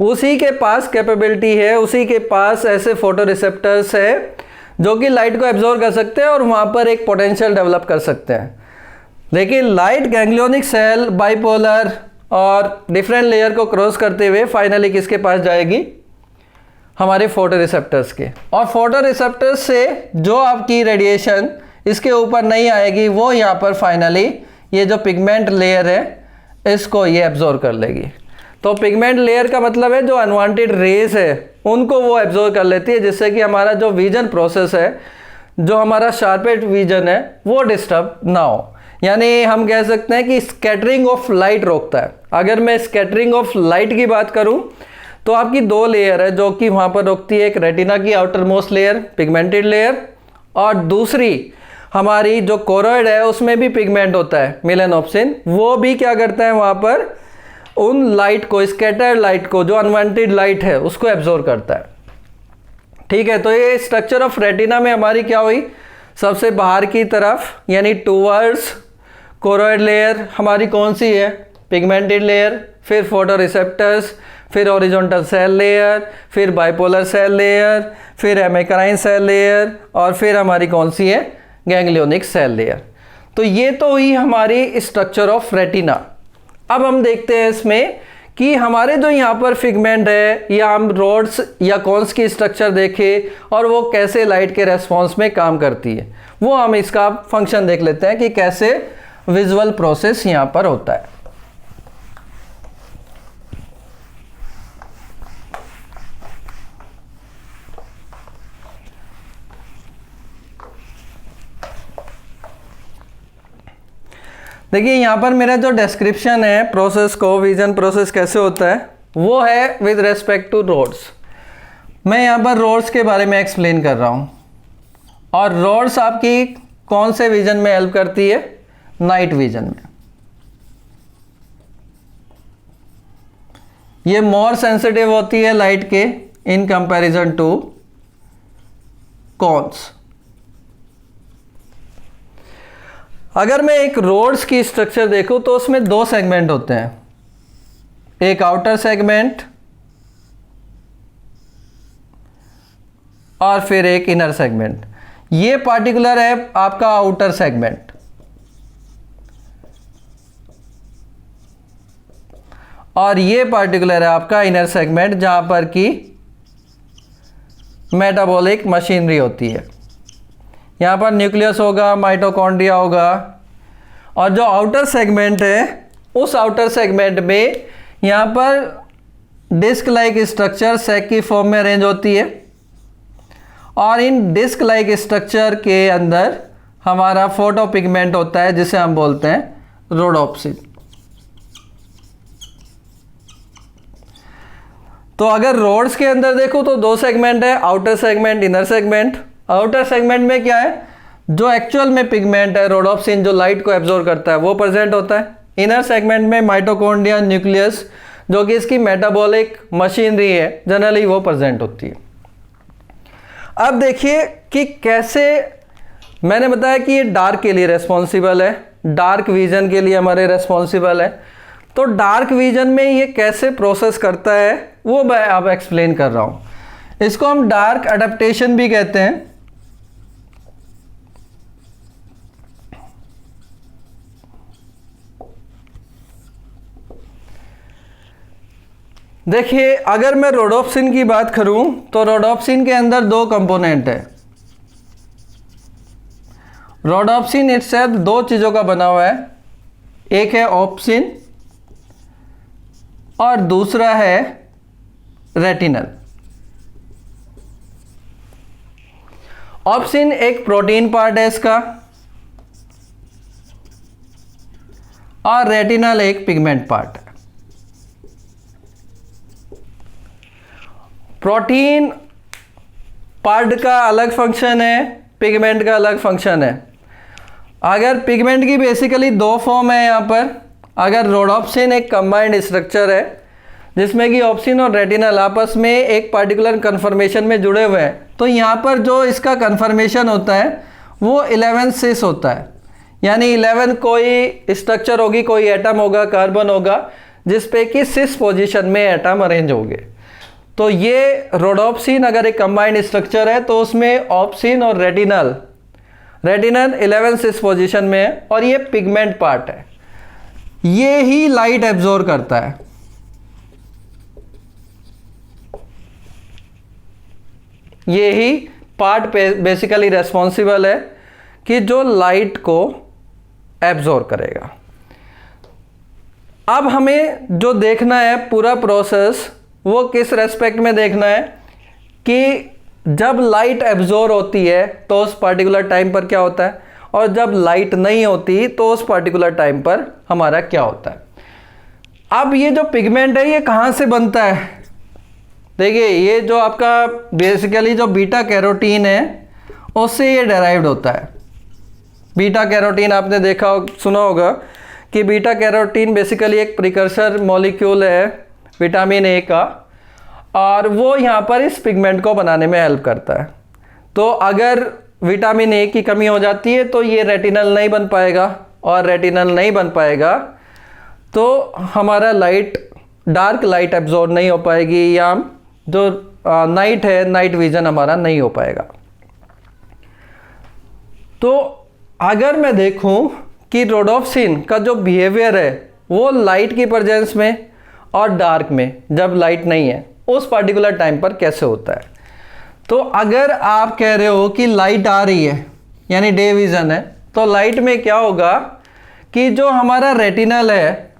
उसी के पास कैपेबिलिटी है, उसी के पास ऐसे फोटो रिसेप्टर्स है जो कि लाइट को एब्जॉर्ब कर सकते हैं और वहां पर एक पोटेंशियल डेवलप कर सकते हैं। लेकिन लाइट गैंग्लियोनिक सेल, बाइपोलर और डिफरेंट लेयर को क्रॉस करते हुए फाइनली किसके पास जाएगी, हमारे फोटो रिसेप्टर्स के, और फोटो रिसेप्टर्स से जो आपकी रेडिएशन इसके ऊपर नहीं आएगी वो यहाँ पर फाइनली ये जो पिगमेंट लेयर है इसको ये एब्जॉर्ब कर लेगी। तो पिगमेंट लेयर का मतलब है जो अनवांटेड रेज है उनको वो एब्जॉर्ब कर लेती है, जिससे कि हमारा जो विजन प्रोसेस है, जो हमारा शार्पेड विजन है वो डिस्टर्ब ना हो। यानी हम कह सकते हैं कि स्कैटरिंग ऑफ लाइट रोकता है। अगर मैं स्कैटरिंग ऑफ लाइट की बात करूं तो आपकी दो लेयर है जो कि वहां पर रोकती है, एक रेटिना की outer most layer pigmented layer, और दूसरी हमारी जो कोरोइड है उसमें भी पिगमेंट होता है मेलानोप्सिन, वो भी क्या करता है वहां पर उन लाइट को, स्कैटर्ड लाइट को, जो अनवांटेड लाइट है उसको एब्जॉर्ब करता है। ठीक है, तो ये स्ट्रक्चर ऑफ रेटिना में हमारी क्या हुई, सबसे बाहर की तरफ यानी टूवर्ड्स कोरोइड लेयर हमारी कौन सी है, पिगमेंटेड लेयर, फिर फोटो रिसेप्टर्स, फिर हॉरिजॉन्टल सेल लेयर, फिर बाइपोलर सेल लेयर, फिर एमेक्राइन सेल लेयर, और फिर हमारी कौन सी है, गैंग्लियोनिक सेल लेयर। तो ये तो हुई हमारी स्ट्रक्चर ऑफ रेटिना। अब हम देखते हैं इसमें कि हमारे जो यहाँ पर फिगमेंट है, या हम रोड्स या कॉन्स की स्ट्रक्चर देखें और वो कैसे लाइट के रेस्पॉन्स में काम करती है, वो हम इसका फंक्शन देख लेते हैं कि कैसे विजुअल प्रोसेस यहाँ पर होता है। देखिए यहाँ पर मेरा जो डिस्क्रिप्शन है प्रोसेस को, विजन प्रोसेस कैसे होता है, वो है विद रेस्पेक्ट टू रोड्स। मैं यहाँ पर रोड्स के बारे में एक्सप्लेन कर रहा हूँ, और रोड्स आपकी कौन से विजन में हेल्प करती है, नाइट विजन में। ये मोर सेंसिटिव होती है लाइट के इन कंपैरिजन टू कॉन्स। अगर मैं एक रोड्स की स्ट्रक्चर देखूं तो उसमें दो सेगमेंट होते हैं, एक आउटर सेगमेंट और फिर एक इनर सेगमेंट। ये पार्टिकुलर है आपका आउटर सेगमेंट, और ये पार्टिकुलर है आपका इनर सेगमेंट, जहां पर की मेटाबॉलिक मशीनरी होती है। यहाँ पर न्यूक्लियस होगा, माइटोकॉन्ड्रिया होगा, और जो आउटर सेगमेंट है उस आउटर सेगमेंट में यहाँ पर डिस्क लाइक स्ट्रक्चर सैक की फॉर्म में अरेंज होती है, और इन डिस्क लाइक स्ट्रक्चर के अंदर हमारा फोटो पिगमेंट होता है जिसे हम बोलते हैं रोडोप्सिन। तो अगर रोड्स के अंदर देखो तो दो सेगमेंट है, outer segment, inner segment. Outer segment में क्या है, जो एक्चुअल में पिगमेंट है रोडोप्सिन, जो लाइट को एब्जॉर्ब करता है, वो प्रेजेंट होता है। इनर सेगमेंट में माइटोकॉन्ड्रिया, न्यूक्लियस, जो कि इसकी मेटाबॉलिक मशीनरी है, जनरली वो प्रेजेंट होती है। अब देखिए कि कैसे, मैंने बताया कि ये डार्क के लिए रेस्पॉन्सिबल है, डार्क विजन के लिए हमारे रेस्पॉन्सिबल है। तो डार्क विजन में ये कैसे प्रोसेस करता है वो मैं अब एक्सप्लेन कर रहा हूँ। इसको हम डार्क अडेप्टेशन भी कहते हैं। देखिए, अगर मैं रोडोप्सिन की बात करूं तो रोडोप्सिन के अंदर दो कंपोनेंट है। रोडोप्सिन इटसेल्फ दो चीज़ों का बना हुआ है, एक है ऑप्सिन और दूसरा है रेटिनल। ऑप्सिन एक प्रोटीन पार्ट है इसका और रेटिनल एक पिगमेंट पार्ट है। प्रोटीन पार्ट का अलग फंक्शन है, पिगमेंट का अलग फंक्शन है। अगर पिगमेंट की बेसिकली दो फॉर्म है यहाँ पर। अगर रोडोप्सिन एक कंबाइंड स्ट्रक्चर है जिसमें कि ऑप्सिन और रेटिनल आपस में एक पार्टिकुलर कन्फर्मेशन में जुड़े हुए हैं, तो यहाँ पर जो इसका कन्फर्मेशन होता है वो 11 सिस होता है। यानी 11 कोई स्ट्रक्चर होगी, कोई एटम होगा, कार्बन होगा, जिस पे कि सिस पोजीशन में एटम अरेंज होंगे। तो ये रोडोप्सिन अगर एक कंबाइंड स्ट्रक्चर है तो उसमें ऑप्सिन और रेटिनल 11 सिस पोजीशन में है और ये पिगमेंट पार्ट है। ये ही लाइट एब्जॉर्ब करता है। ये ही पार्ट बेसिकली रेस्पॉन्सिबल है कि जो लाइट को एब्जॉर्ब करेगा। अब हमें जो देखना है पूरा प्रोसेस वो किस रेस्पेक्ट में देखना है कि जब लाइट एब्जॉर्ब होती है तो उस पर्टिकुलर टाइम पर क्या होता है, और जब लाइट नहीं होती तो उस पर्टिकुलर टाइम पर हमारा क्या होता है। अब ये जो पिगमेंट है ये कहाँ से बनता है? देखिए, ये जो आपका बेसिकली जो बीटा कैरोटीन है उससे ये डेराइव्ड होता है। बीटा कैरोटीन आपने देखा सुना होगा कि बीटा कैरोटीन बेसिकली एक प्रिकर्सर मॉलिक्यूल है विटामिन ए का, और वो यहाँ पर इस पिगमेंट को बनाने में हेल्प करता है। तो अगर विटामिन ए की कमी हो जाती है तो ये रेटिनल नहीं बन पाएगा, और रेटिनल नहीं बन पाएगा तो हमारा डार्क लाइट एब्जॉर्ब नहीं हो पाएगी, या जो नाइट है, नाइट विजन हमारा नहीं हो पाएगा। तो अगर मैं देखूं कि रोडोप्सिन का जो बिहेवियर है वो लाइट की प्रेजेंस में और डार्क में, जब लाइट नहीं है उस पर्टिकुलर टाइम पर कैसे होता है, तो अगर आप कह रहे हो कि लाइट आ रही है यानी डे विजन है, तो लाइट में क्या होगा कि जो हमारा रेटिनल है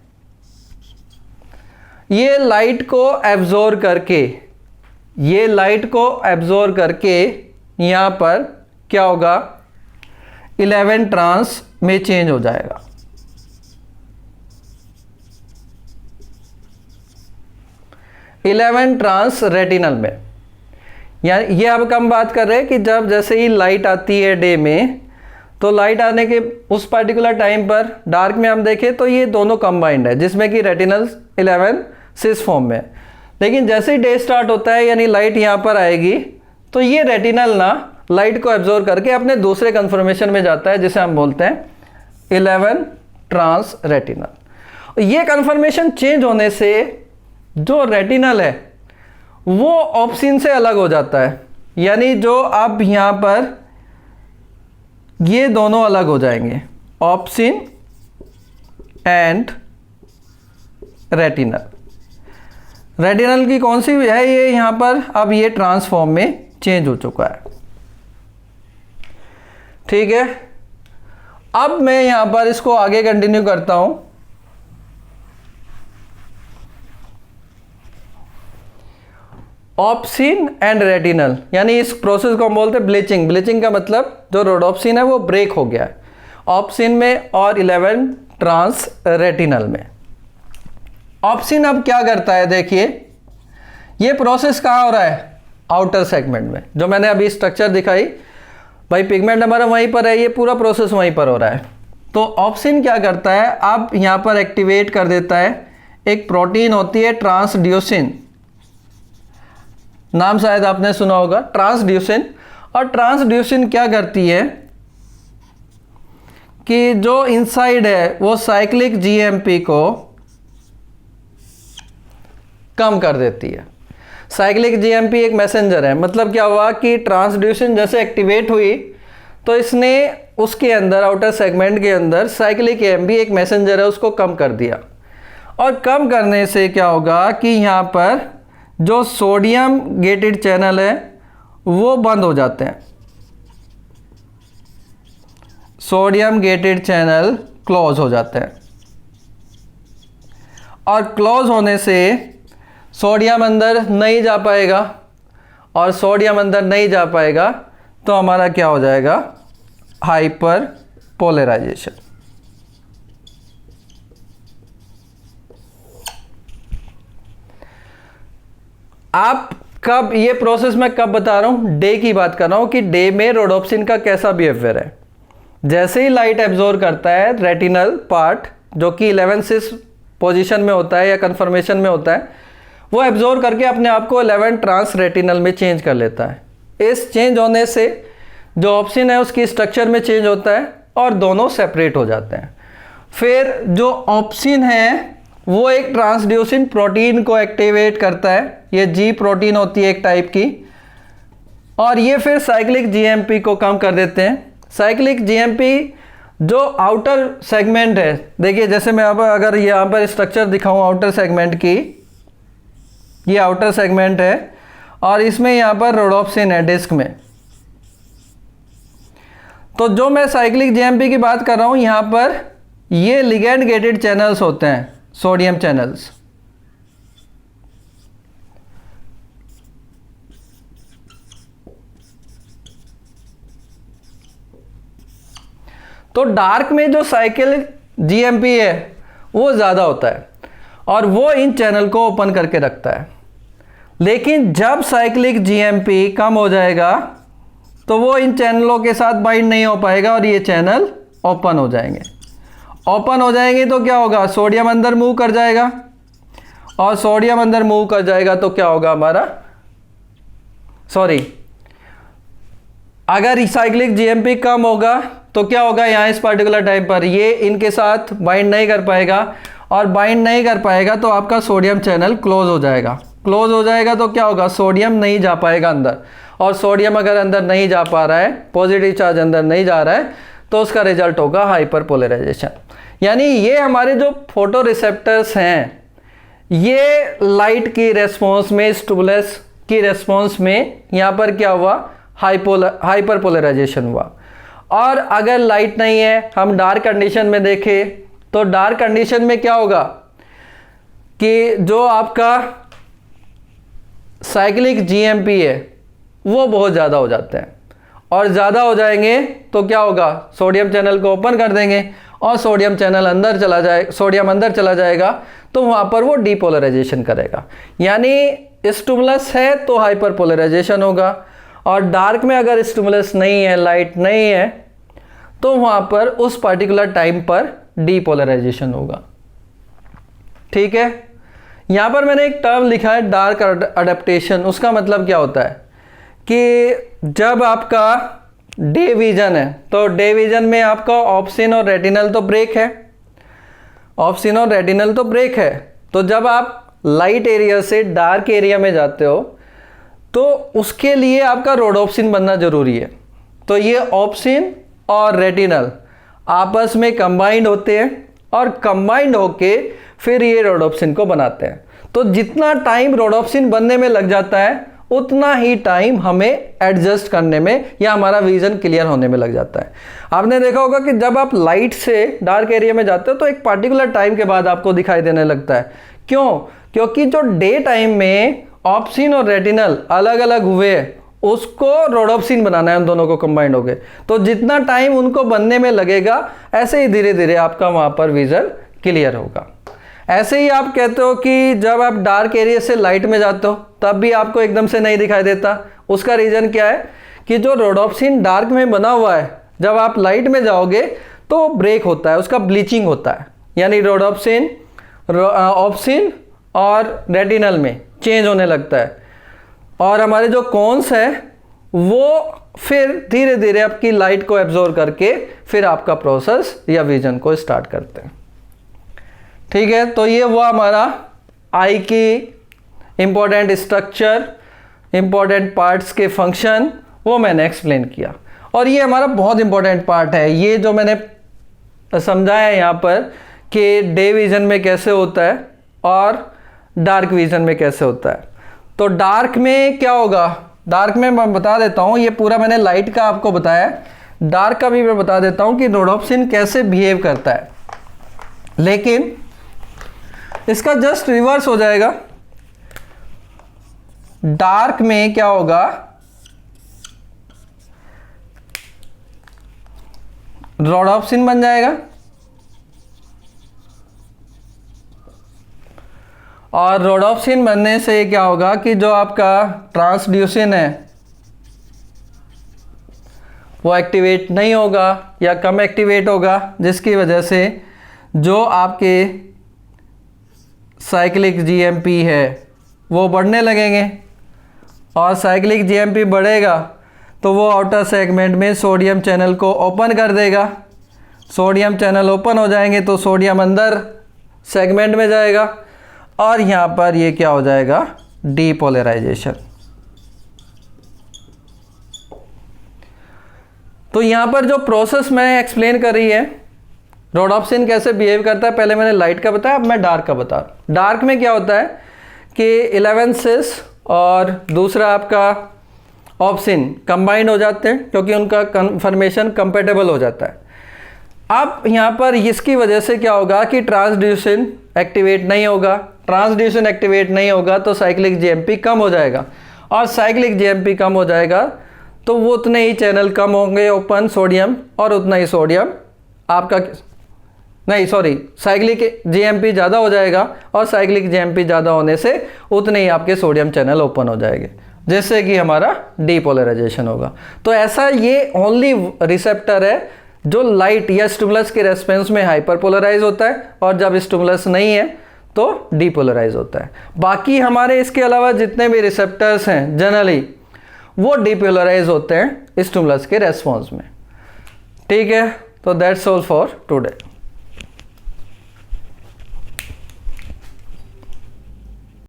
ये लाइट को एब्जॉर्ब करके यहाँ पर क्या होगा, 11 ट्रांस में चेंज हो जाएगा। ट्रांस रेटिनल में, यानी ये अब हम बात कर रहे हैं कि जब जैसे ही लाइट आती है डे में, तो लाइट आने के उस पर्टिकुलर टाइम पर डार्क में हम देखें तो ये दोनों कंबाइंड है, जिसमें कि रेटिनल 11 सिस फॉर्म में। लेकिन जैसे ही डे स्टार्ट होता है यानी लाइट यहाँ पर आएगी, तो ये रेटिनल ना लाइट को एब्जॉर्ब करके अपने दूसरे कन्फर्मेशन में जाता है, जिसे हम बोलते हैं 11 ट्रांस रेटिनल। ये कन्फर्मेशन चेंज होने से जो रेटिनल है वो ऑप्सिन से अलग हो जाता है। यानी जो अब यहाँ पर ये दोनों अलग हो जाएंगे, ऑप्सिन एंड रेटिनल। रेटिनल की कौन सी है ये यहाँ पर, अब ये ट्रांसफॉर्म में चेंज हो चुका है। ठीक है, अब मैं यहाँ पर इसको आगे कंटिन्यू करता हूँ। ऑप्सिन एंड रेटिनल, यानी इस प्रोसेस को हम बोलते हैं ब्लीचिंग। ब्लीचिंग का मतलब जो रोडोप्सिन है वो ब्रेक हो गया है ऑप्सिन में और 11 ट्रांस रेटिनल में। ऑप्सिन अब क्या करता है, देखिए ये प्रोसेस कहाँ हो रहा है, आउटर सेगमेंट में। जो मैंने अभी स्ट्रक्चर दिखाई, भाई पिगमेंट हमारा वहीं पर है, ये पूरा प्रोसेस वहीं पर हो रहा है। तो ऑप्सिन क्या करता है, अब यहाँ पर एक्टिवेट कर देता है एक प्रोटीन होती है ट्रांसड्यूसिन, नाम शायद आपने सुना होगा ट्रांसड्यूसिन। और ट्रांसड्यूसिन क्या करती है कि जो इनसाइड है वो साइक्लिक जीएमपी को कम कर देती है। साइक्लिक जीएमपी एक मैसेंजर है, मतलब क्या हुआ कि ट्रांसड्यूसिन जैसे एक्टिवेट हुई तो इसने उसके अंदर आउटर सेगमेंट के अंदर साइक्लिक जीएमपी एक मैसेंजर है उसको कम कर दिया। और कम करने से क्या होगा कि यहाँ पर जो सोडियम गेटेड चैनल है वो बंद हो जाते हैं, सोडियम गेटेड चैनल क्लोज हो जाते हैं। और क्लोज होने से सोडियम अंदर नहीं जा पाएगा, और सोडियम अंदर नहीं जा पाएगा तो हमारा क्या हो जाएगा, हाइपर पोलराइजेशन। आप कब ये प्रोसेस मैं कब बता रहा हूं, डे की बात कर रहा हूं कि डे में रोडोप्सिन का कैसा बिहेवियर है। जैसे ही लाइट एब्जॉर्ब करता है रेटिनल पार्ट जो कि 11 सिस पोजीशन में होता है या कन्फर्मेशन में होता है, वो एब्जॉर्ब करके अपने आप को 11 ट्रांस रेटिनल में चेंज कर लेता है। इस चेंज होने से जो ऑप्सिन है उसकी स्ट्रक्चर में चेंज होता है और दोनों सेपरेट हो जाते हैं। फिर जो ऑप्सिन है वो एक ट्रांसड्यूसिन प्रोटीन को एक्टिवेट करता है, ये जी प्रोटीन होती है एक टाइप की, और ये फिर साइक्लिक जीएमपी को कम कर देते हैं। साइक्लिक जीएमपी जो आउटर सेगमेंट है, देखिए जैसे मैं अब अगर यहाँ पर स्ट्रक्चर दिखाऊं आउटर सेगमेंट की, ये आउटर सेगमेंट है और इसमें यहाँ पर रोडोप्सिन है डिस्क में। तो जो मैं साइक्लिक जीएमपी की बात कर रहा हूँ यहाँ पर ये लिगैंड गेटेड चैनल्स होते हैं, सोडियम चैनल्स। तो डार्क में जो साइक्लिक जीएमपी है वो ज़्यादा होता है और वो इन चैनल को ओपन करके रखता है। लेकिन जब साइक्लिक जीएमपी कम हो जाएगा तो वो इन चैनलों के साथ बाइंड नहीं हो पाएगा और ये चैनल ओपन हो जाएंगे। ओपन हो जाएंगे तो क्या होगा, सोडियम अंदर मूव कर जाएगा, और सोडियम अंदर मूव कर जाएगा तो क्या होगा हमारा, अगर साइक्लिक जीएमपी कम होगा तो क्या होगा, यहाँ इस पार्टिकुलर टाइम पर ये इनके साथ बाइंड नहीं कर पाएगा, और बाइंड नहीं कर पाएगा तो आपका सोडियम चैनल क्लोज हो जाएगा। क्लोज हो जाएगा तो क्या होगा, सोडियम नहीं जा पाएगा अंदर, और सोडियम अगर अंदर नहीं जा पा रहा है, पॉजिटिव चार्ज अंदर नहीं जा रहा है, तो उसका रिजल्ट होगा हाइपरपोलराइजेशन। यानी ये हमारे जो फोटो रिसेप्टर्स हैं ये लाइट की रेस्पॉन्स में, स्टिमुलस की रेस्पॉन्स में यहाँ पर क्या हुआ, हाइपरपोलराइजेशन हुआ। और अगर लाइट नहीं है, हम डार्क कंडीशन में देखें तो डार्क कंडीशन में क्या होगा कि जो आपका साइक्लिक जीएमपी है वो बहुत ज़्यादा हो जाते हैं, और ज़्यादा हो जाएंगे तो क्या होगा, सोडियम चैनल को ओपन कर देंगे और सोडियम चैनल अंदर चला जाए, सोडियम अंदर चला जाएगा तो वहाँ पर वो डीपोलराइजेशन करेगा। यानी स्टिमुलस है तो हाइपरपोलराइजेशन होगा, और डार्क में अगर स्टिमुलस नहीं है, लाइट नहीं है, तो वहाँ पर उस पर्टिकुलर टाइम पर डीपोलराइजेशन होगा। ठीक है, यहाँ पर मैंने एक टर्म लिखा है डार्क अडेप्टेशन। उसका मतलब क्या होता है कि जब आपका डे विजन है तो डे विजन में आपका ऑप्सिन और रेटिनल तो ब्रेक है, ऑप्सिन और रेटिनल तो ब्रेक है। तो जब आप लाइट एरिया से डार्क एरिया में जाते हो तो उसके लिए आपका रोडोप्सिन बनना जरूरी है। तो ये ऑप्सिन और रेटिनल आपस में कंबाइंड होते हैं और कंबाइंड होके फिर ये रोडोप्सिन को बनाते हैं। तो जितना टाइम रोडोप्सिन बनने में लग जाता है उतना ही टाइम हमें एडजस्ट करने में या हमारा विजन क्लियर होने में लग जाता है। आपने देखा होगा कि जब आप लाइट से डार्क एरिया में जाते हो तो एक पर्टिकुलर टाइम के बाद आपको दिखाई देने लगता है। क्यों? क्योंकि जो डे टाइम में ऑप्सिन और रेटिनल अलग अलग हुए उसको रोडोप्सिन बनाना है, उन दोनों को कंबाइंड हो गए। तो जितना टाइम उनको बनने में लगेगा ऐसे ही धीरे धीरे आपका वहाँ पर विजन क्लियर होगा। ऐसे ही आप कहते हो कि जब आप डार्क एरिया से लाइट में जाते हो तब भी आपको एकदम से नहीं दिखाई देता। उसका रीज़न क्या है कि जो रोडोप्सिन डार्क में बना हुआ है जब आप लाइट में जाओगे तो ब्रेक होता है, उसका ब्लीचिंग होता है। यानी रोडोप्सिन ऑप्सिन और रेटिनल में चेंज होने लगता है, और हमारे जो कोन्स है वो फिर धीरे धीरे आपकी लाइट को एब्जॉर्ब करके फिर आपका प्रोसेस या विजन को स्टार्ट करते हैं। ठीक है, तो ये हुआ हमारा आई की इम्पोर्टेंट स्ट्रक्चर, इम्पोर्टेंट पार्ट्स के फंक्शन, वो मैंने एक्सप्लेन किया। और ये हमारा बहुत इम्पोर्टेंट पार्ट है, ये जो मैंने समझाया है यहाँ पर कि डे विजन में कैसे होता है और डार्क विजन में कैसे होता है। तो डार्क में क्या होगा, डार्क में मैं बता देता हूँ, ये पूरा मैंने लाइट का आपको बताया, डार्क का भी मैं बता देता हूँ कि रोडोप्सिन कैसे बिहेव करता है। लेकिन इसका जस्ट रिवर्स हो जाएगा। डार्क में क्या होगा, रोडोप्सिन बन जाएगा और रोडोप्सिन बनने से क्या होगा कि जो आपका ट्रांसड्यूसिन है वो एक्टिवेट नहीं होगा या कम एक्टिवेट होगा, जिसकी वजह से जो आपके साइक्लिक जीएमपी है वो बढ़ने लगेंगे और साइक्लिक जीएमपी बढ़ेगा तो वो आउटर सेगमेंट में सोडियम चैनल को ओपन कर देगा। सोडियम चैनल ओपन हो जाएंगे तो सोडियम अंदर सेगमेंट में जाएगा और यहाँ पर ये क्या हो जाएगा, डीपोलराइजेशन। तो यहाँ पर जो प्रोसेस मैंने एक्सप्लेन करी है, रोडोप्सिन कैसे बिहेव करता है, पहले मैंने लाइट का बताया, अब मैं डार्क का बता रहा हूँ। डार्क में क्या होता है कि 11 सिस और दूसरा आपका ऑप्सिन कंबाइंड हो जाते हैं क्योंकि उनका कन्फर्मेशन कंपेटेबल हो जाता है। अब यहाँ पर इसकी वजह से क्या होगा कि ट्रांसड्यूसिन एक्टिवेट नहीं होगा, ट्रांसड्यूसिन एक्टिवेट नहीं होगा तो साइक्लिक जीएमपी कम हो जाएगा और साइक्लिक जीएमपी कम हो जाएगा तो वो उतने ही चैनल कम होंगे ओपन सोडियम और उतना ही सोडियम आपका नहीं सॉरी साइक्लिक जीएमपी ज़्यादा हो जाएगा और साइक्लिक जीएमपी ज़्यादा होने से उतने ही आपके सोडियम चैनल ओपन हो जाएंगे, जिससे कि हमारा डीपोलराइजेशन होगा। तो ऐसा ये ओनली रिसेप्टर है जो लाइट या स्टिमुलस के रेस्पॉन्स में हाइपरपोलराइज होता है और जब स्टिमुलस नहीं है तो डीपोलराइज होता है। बाकी हमारे इसके अलावा जितने भी रिसेप्टर्स हैं जनरली वो डीपोलराइज होते हैं स्टिमुलस के रेस्पॉन्स में। ठीक है, तो दैट्स ऑल फॉर टुडे।